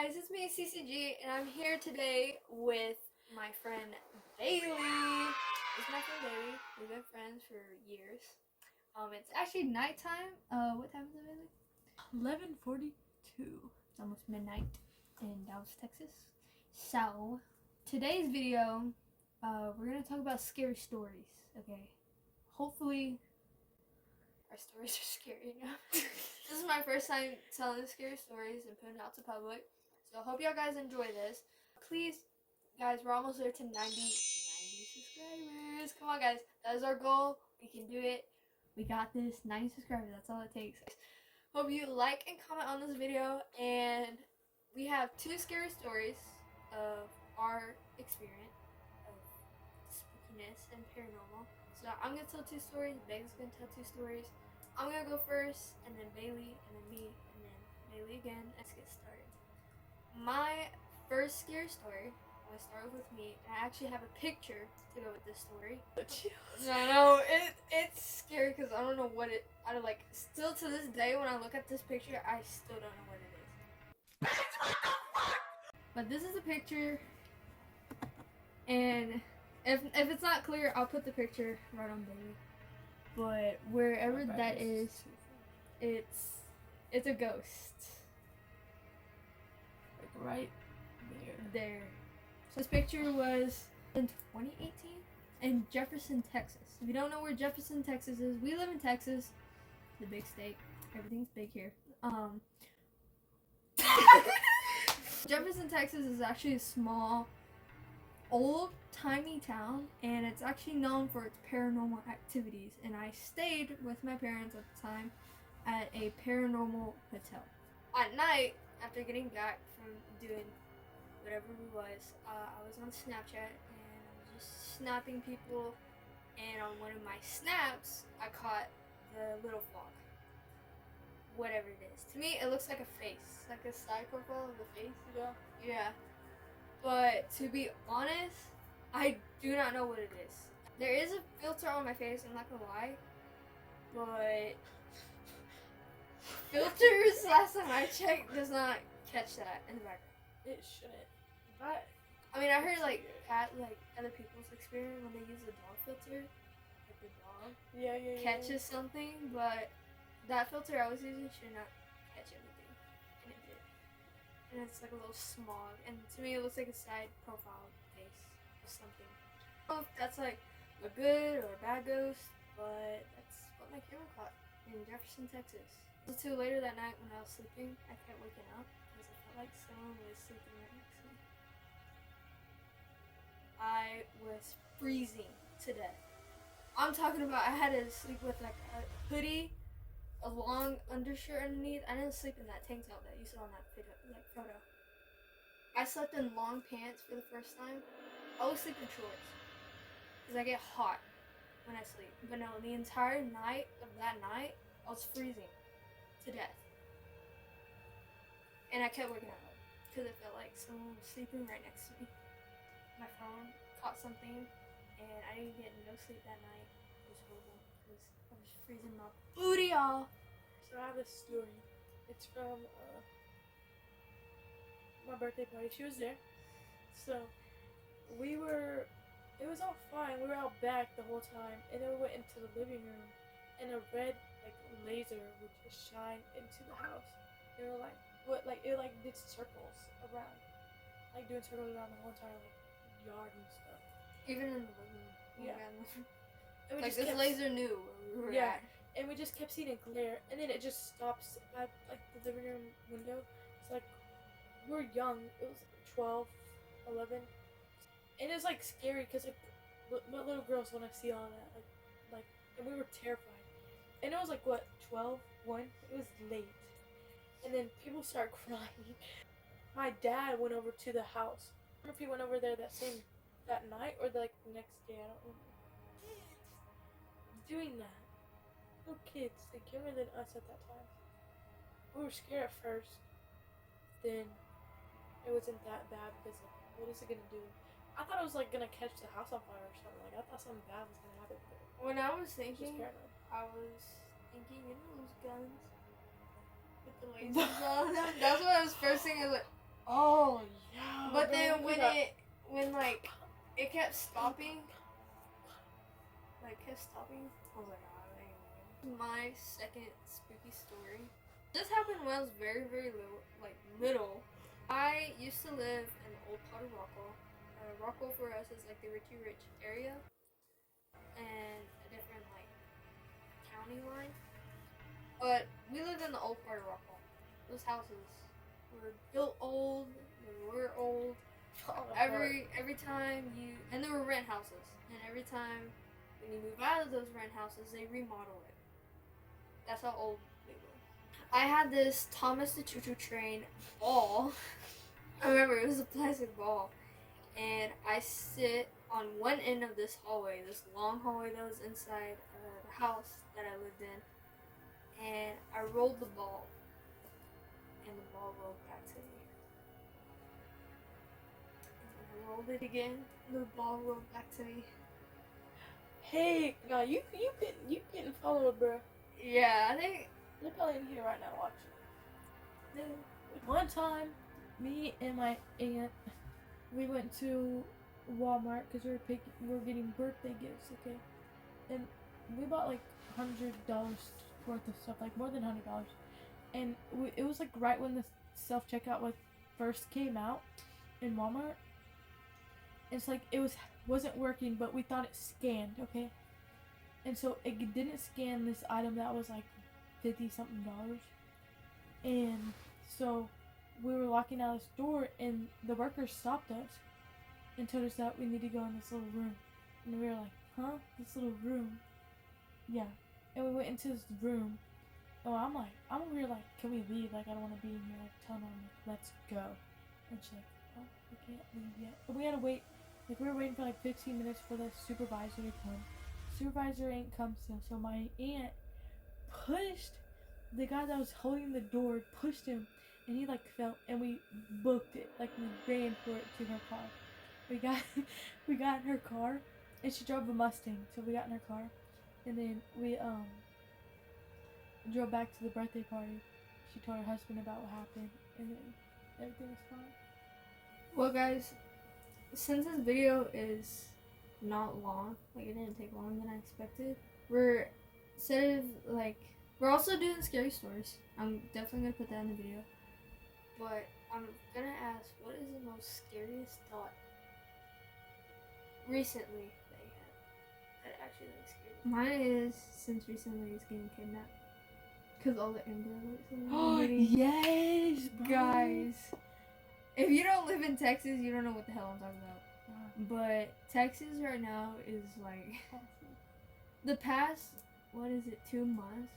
guys, it's me, CCG, and I'm here today with my friend Bailey. It's my friend Bailey. We've been friends for years. It's actually nighttime. What time is it, Bailey? 11:42. It's almost midnight in Dallas, Texas. So, today's video, we're gonna talk about scary stories, okay? Hopefully, our stories are scary enough. This is my first time telling scary stories and putting it out to public. So I hope y'all guys enjoy this. Please, guys, we're almost there to 90 subscribers. Come on, guys. That is our goal. We can do it. We got this. 90 subscribers. That's all it takes. Hope you like and comment on this video. And we have 2 scary stories of our experience of spookiness and paranormal. So I'm going to tell 2 stories. Bailey's going to tell 2 stories. I'm going to go first, and then Bailey, and then me, and then Bailey again. Let's get started. My first scary story, I'm going to start with me, and I actually have a picture to go with this story. I know, it's scary because I don't know what it, still to this day when I look at this picture, I still don't know what it is. But this is a picture, and if it's not clear, I'll put the picture right on Bailey. But wherever that is, it's a ghost. Like right There. So this picture was in 2018 in Jefferson, Texas. If you don't know where Jefferson, Texas is, we live in Texas, the big state. Everything's big here. Jefferson, Texas is actually a small, old-timey town, and it's actually known for its paranormal activities. And I stayed with my parents at the time at a paranormal hotel. At night, after getting back from doing whatever it was, I was on Snapchat, and I was just snapping people, and on one of my snaps, I caught the little frog. Whatever it is. To me, it looks like a face. Like a side profile of the face. Yeah. But to be honest, I do not know what it is. There is a filter on my face, I'm not gonna lie. But filters, last time I checked, does not catch that in the background. It shouldn't. But I mean, I heard other people's experience when they use the dog filter, like the dog catches something, but that filter I was using should not catch anything, and it did. And it's like a little smog, and to me it looks like a side profile face or something. I don't know if that's like a good or a bad ghost, but that's what my camera caught in Jefferson, Texas. Until later that night when I was sleeping, I kept waking up because I felt like someone was sleeping right next to me. I was freezing to death. I'm talking about I had to sleep with like a hoodie, a long undershirt underneath. I didn't sleep in that tank top that you saw in that photo. I slept in long pants for the first time. I always sleep in shorts because I get hot when I sleep. But no, the entire night of that night, I was freezing to death. And I kept waking up because it felt like someone was sleeping right next to me. My phone caught something, and I didn't get no sleep that night. It was horrible because I was freezing my booty off. so I have a story. It's from my birthday party. She was there. So it was all fine. We were out back the whole time, and then we went into the living room, and a red laser would just shine into the house. They were it did circles around, doing circles around the whole entire yard and stuff. Even in the living room. Yeah. And we this laser knew where we were at. And we just kept seeing a glare, and then it just stops at the living room window. It's we were young. It was 12, 11, and it was scary because what little girls want to see all that and we were terrified. And it was 12, 1. It was late, and then people started crying. My dad went over to the house. I don't know if he went over there that night or the next day. I don't remember. Doing that. Little kids, like younger than us at that time. We were scared at first. Then it wasn't that bad because what is it gonna do? I thought it was gonna catch the house on fire or something. I thought something bad was gonna happen. When I was thinking, I was thinking, you know those guns with the lasers on them? That's what I was first thinking. Oh yeah. But bro, then look at that. when like it kept stopping, I was like, oh, that ain't good. My second spooky story. This happened when I was very, very little. I used to live in Old part of Rockwell. Rockwell for us is like the Richie Rich area and a different like county line. But we lived in the old part of Rockwell. Those houses were built old. They were old. Every time you, and there were rent houses, and every time when you move out of those rent houses, they remodel it. That's how old they were. I had this Thomas the Choo Choo Train ball. I remember it was a plastic ball, and I sit on one end of this hallway, this long hallway that was inside the house that I lived in, and I rolled the ball, and the ball rolled back to me. I rolled it again, and the ball rolled back to me. Hey, no, you getting followed, bro. Yeah, I think They're probably in here right now watching. One time, me and my aunt, we went to Walmart because we were getting birthday gifts, okay, and we bought like $100 worth of stuff, like more than $100, and it was like right when the self checkout like first came out in Walmart. It's like it wasn't working, but we thought it scanned, okay, and so it didn't scan this item that was like $50 something, and so we were walking out this door, and the workers stopped us and told us that we need to go in this little room, and we were like, huh, this little room? Yeah. And we went into this room. Oh, I'm over here like, can we leave? Like, I don't want to be in here. Like, telling her, like, let's go. And she's like, oh, we can't leave yet. But we had to wait. Like, we were waiting for like 15 minutes for the supervisor to come. Supervisor ain't come still. So my aunt pushed the guy that was holding the door, pushed him, and he like fell, and we booked it. Like, we ran for it to her car. We got in her car, and she drove a Mustang. So we got in her car, and then we drove back to the birthday party. She told her husband about what happened, and then everything was fine. Well, guys, since this video is not long, like it didn't take longer than I expected, we're also doing scary stories. I'm definitely gonna put that in the video. But I'm gonna ask, what is the most scariest thought recently that you had that actually like scared you? Mine is, since recently, is getting kidnapped. Cause all the Amber Alerts that Oh I'm getting. yes, bro. Guys, if you don't live in Texas, you don't know what the hell I'm talking about. But Texas right now is like the past, what is it, 2 months?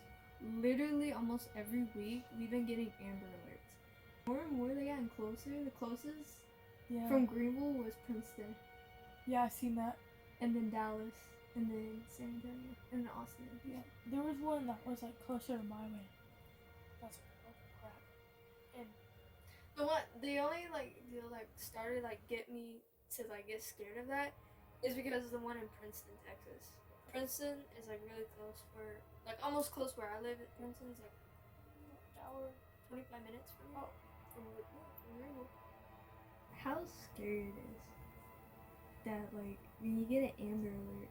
Literally almost every week we've been getting Amber Alerts. More and more they're getting closer. The closest from Greenville was Princeton. Yeah, I seen that. And then Dallas. And then San Antonio. And then Austin. Yeah. There was one that was like closer to my way. That's crap. And the only started like get me to like get scared of that is because of the one in Princeton, Texas. Princeton is like really close almost close where I live. Princeton's like an hour, 25 minutes from me. From Greenville. How scary it is that like when you get an Amber Alert,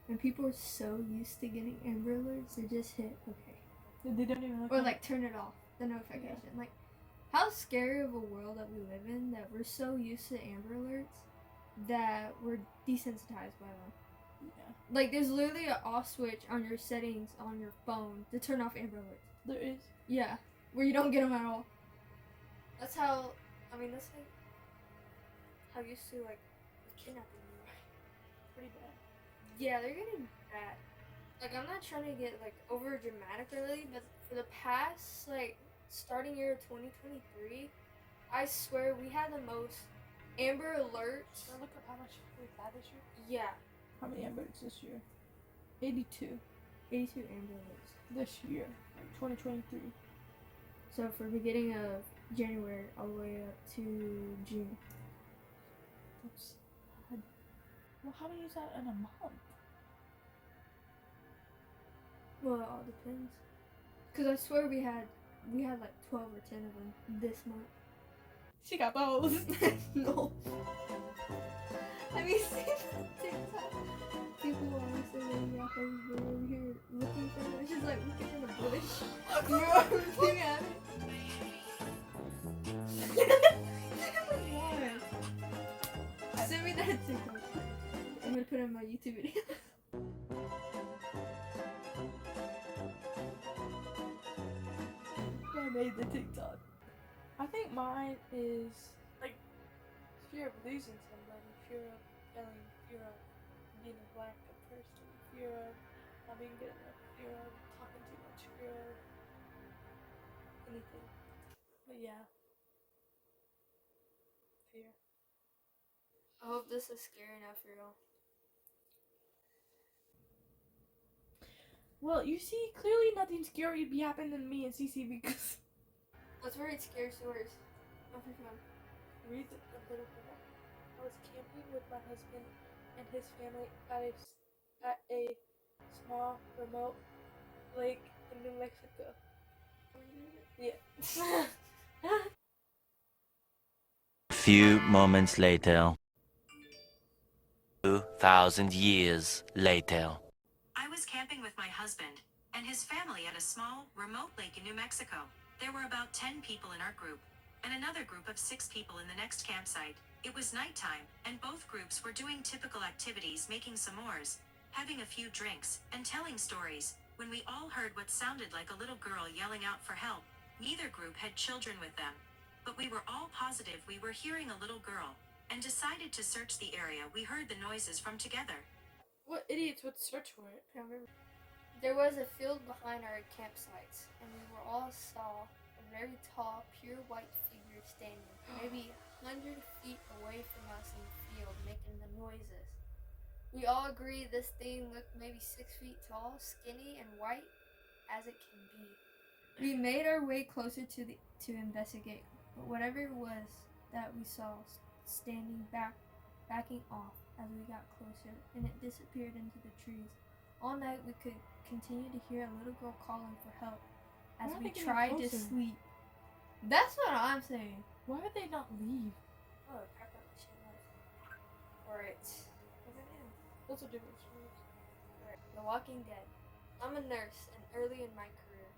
when people are so used to getting Amber Alerts, they just hit okay. they don't even look or like turn it off, the notification. Yeah. Like, how scary of a world that we live in that we're so used to Amber Alerts that we're desensitized by them. Yeah. Like, there's literally an off switch on your settings on your phone to turn off Amber Alerts. There is. Yeah, where you don't get them at all. That's how used to like kidnapping you. Pretty bad. Yeah, they're getting bad. Like, I'm not trying to get like over dramatic really, but for the past like starting year 2023, I swear we had the most Amber Alerts. Should I look up how much we've had this year? Yeah. How many Amber Alerts this year? 82. 82 Amber Alerts. This year, 2023. So for beginning of January all the way up to June. That's sad. Well, how many is that in a month? Well, it all depends. Cause I swear we had like 12 or 10 of them this month. She got those. No. Have you seen that TikTok? People always say they got those, but we're over here looking for them. She's like looking in the bush. We're looking at it. Why? Send me that TikTok. I'm gonna put it in my YouTube video. I made the TikTok. I think mine is like fear of losing somebody, fear of failing, fear of being a black person, fear of not being good enough, fear of talking too much, fear of anything. But yeah. Fear. I hope this is scary enough for y'all. Well, you see, clearly nothing scary would be happening to me and CC because Let's read scary stories. Oh, for fun. read a little bit. I was camping with my husband and his family at a small remote lake in New Mexico. Yeah. Few moments later. 2,000 years later. I was camping with my husband and his family at a small, remote lake in New Mexico. There were about 10 people in our group, and another group of 6 people in the next campsite. It was nighttime, and both groups were doing typical activities, making s'mores, having a few drinks, and telling stories, when we all heard what sounded like a little girl yelling out for help. Neither group had children with them, but we were all positive we were hearing a little girl, and decided to search the area we heard the noises from together. What idiots would search for it? I remember. There was a field behind our campsites, and we were all saw a very tall, pure white figure standing maybe 100 feet away from us in the field, making the noises. We all agree this thing looked maybe 6 feet tall, skinny, and white as it can be. We made our way closer to investigate, but whatever it was that we saw backing off as we got closer, and it disappeared into the trees. All night we could continue to hear a little girl calling for help as Why are we they getting tried to closer? sleep. That's what I'm saying. Why would they not leave? Oh, crap, that was shit life. Alright. Those are different stories. Alright. The Walking Dead. I'm a nurse, and early in my career,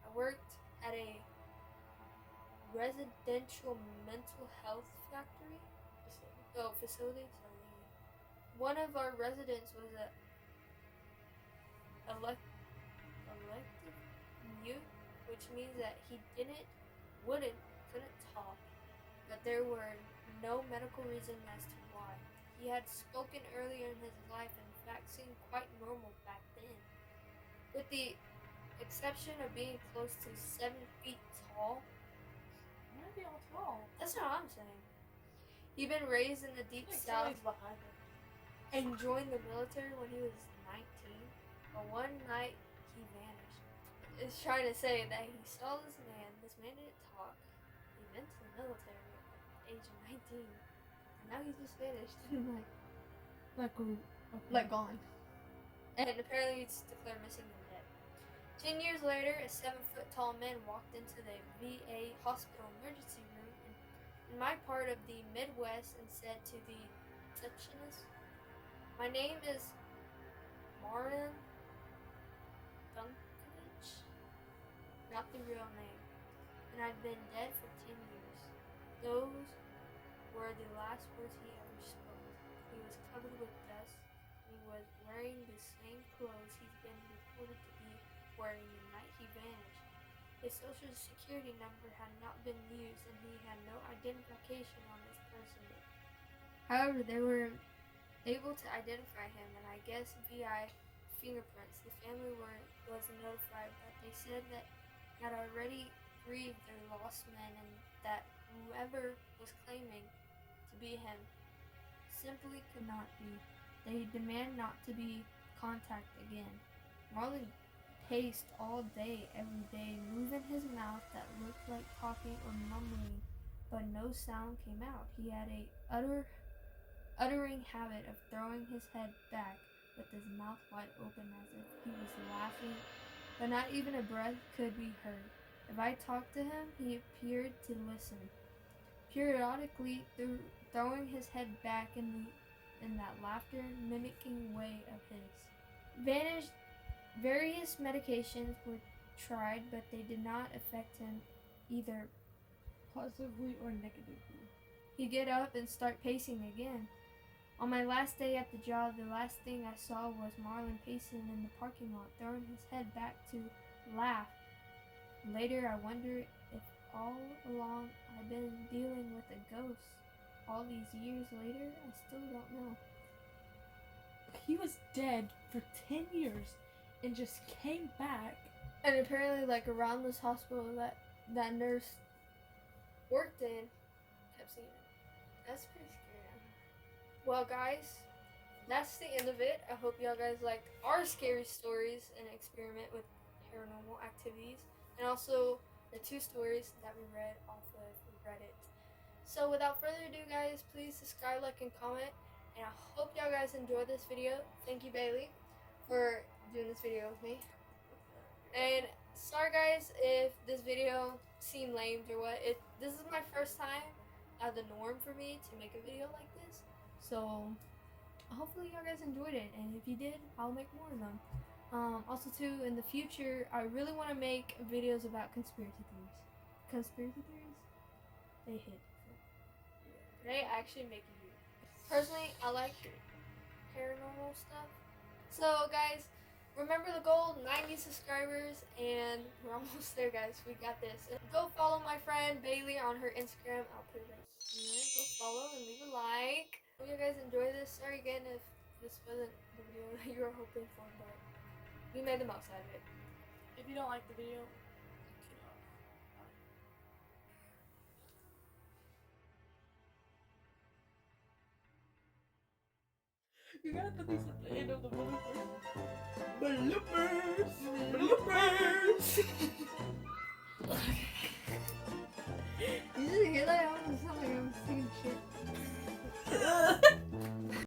I worked at a residential mental health facility. Sorry. One of our residents was a elective mute, which means that he couldn't talk, but there were no medical reason as to why. He had spoken earlier in his life and in fact seemed quite normal back then, with the exception of being close to 7 feet tall. Why are they all tall? That's what I'm saying. He'd been raised in the deep south behind them. and joined the military when he was 19, but one night he vanished. It's trying to say that he saw this man didn't talk, he went to the military at the age of 19, and now he's just vanished. Like gone. And apparently he's declared missing and dead. 10 years later, a 7-foot tall man walked into the VA hospital emergency room in my part of the Midwest and said to the receptionist, "My name is Marin Dunkovich," not the real name, "and I've been dead for 10 years. Those were the last words he ever spoke. He was covered with dust, and he was wearing the same clothes he's been reported to be wearing the night he vanished. His social security number had not been used, and he had no identification on his person. However, they were able to identify him, and I guess via fingerprints. The family was notified, but they said that had already grieved their lost men, and that whoever was claiming to be him simply could not be. They demand not to be contacted again. Marlon paced all day, every day, moving his mouth that looked like talking or mumbling, but no sound came out. He had a uttering habit of throwing his head back with his mouth wide open as if he was laughing, but not even a breath could be heard. If I talked to him, he appeared to listen. periodically throwing his head back in that laughter mimicking way of his. Vanished. Various medications were tried, but they did not affect him either positively or negatively. He'd get up and start pacing again. On my last day at the job, the last thing I saw was Marlon pacing in the parking lot, throwing his head back to laugh. Later, I wonder if all along I've been dealing with a ghost. All these years later, I still don't know. He was dead for 10 years and just came back. And apparently, like, around this hospital that nurse worked in, kept seeing it. That's pretty scary. Well, guys, that's the end of it. I hope y'all guys liked our scary stories and experiment with paranormal activities, and also the 2 stories that we read off of Reddit. So without further ado, guys, please subscribe, like, and comment, and I hope y'all guys enjoyed this video. Thank you, Bailey, for doing this video with me. And sorry, guys, if this video seemed lame or what. This is my first time out of the norm for me to make a video like this. So hopefully y'all guys enjoyed it, and if you did, I'll make more of them. Also too, in the future, I really want to make videos about conspiracy theories. Conspiracy theories? They hit. They actually make you. Personally, I like paranormal stuff. So guys, remember the goal, 90 subscribers, and we're almost there, guys. We got this. And go follow my friend Bailey on her Instagram. I'll put it right here. Go follow and leave a like. Hope you guys enjoy this. Sorry again if this wasn't the video that you were hoping for, but we made the most out of it. If you don't like the video, you gotta put these at the end of the bloopers. Bloopers! Bloopers!